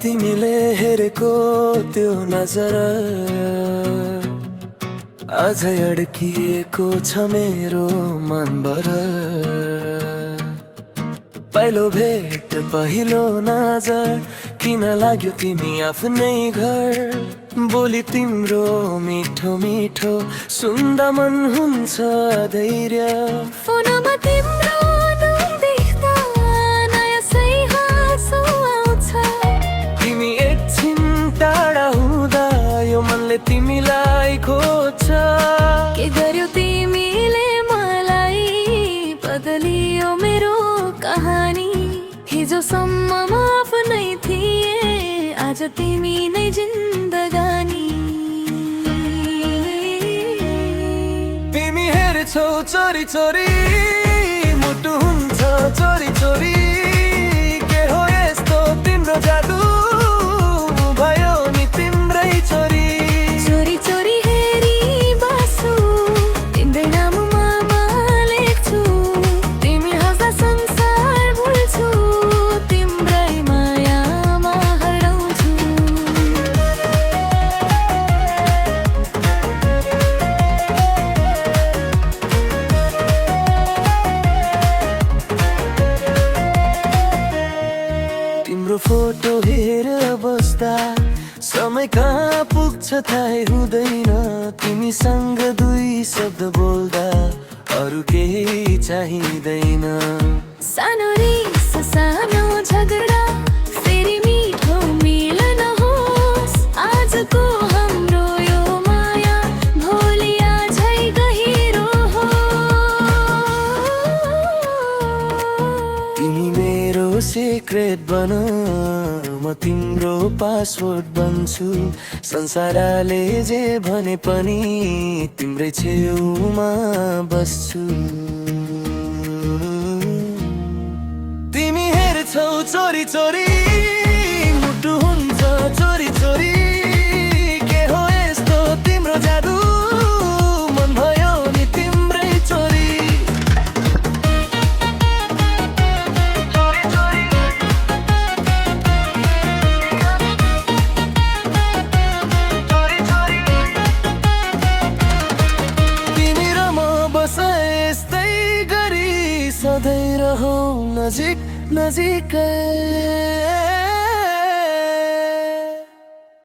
तिमीले हेरेको त्यो नजर अझै अड्किएको छ मेरो मनभर। पहिलो भेट पहिलो नजर किन लाग्यो तिमी आफ्नै घर। बोली तिम्रो मिठो मिठो सुन्दा मन हुन्छ धैर्य। फोनमा तिम्रो नाम देख्दा नयाँ सही हाँसो आउँछ। तिमी एकछिन टाढा हुँदा यो मनले तिमीलाई खोज्छ। के गर्यो तिमीले मलाई बदलियो मेरो कहानी। हिजोसम्म म आफ्नै थिए आज तिमी नै जिन्दगानी। तिमी हेर्छौ चोरी चोरी मुटु हुन्छ चोरी चोरी। के हो यस्तो तिम्रो जादु भयो नि तिम्रै छोरी। चोरी चोरी हेरी बस्छु तिम्रै नाममा लेख्छु। तिमी हाँस्दा संसार भुल्छु तिम्रै मायामा हराउँछु। तिम्रो फोटो हेरेर बस्दा समय कहाँ पुग्छ थाहै हुँदैन। तिमीसँग दुई शब्द बोल्दा अरू केही चाहिँदैन। सानो रिस सानो झगडा फेरि मिठो मिलन होस्। आजको हाम्रो यो माया भोलि आजै गहिरो होस्। तिमी मेरो सिक्रेट बन म तिम्रो पासवर्ड बन्छु। संसारले जे भने पनि तिम्रै छेउमा बस्छु। तिमी हेर्छौ चोरी चोरी मुटु हुन्छ चोरी चोरी। के हो यस्तो तिम्रो जादु मन भयो नि तिम्रै छोरी। तिमी र म बस यस्तै गरी सधैँ रहौ नजिक नजिकै।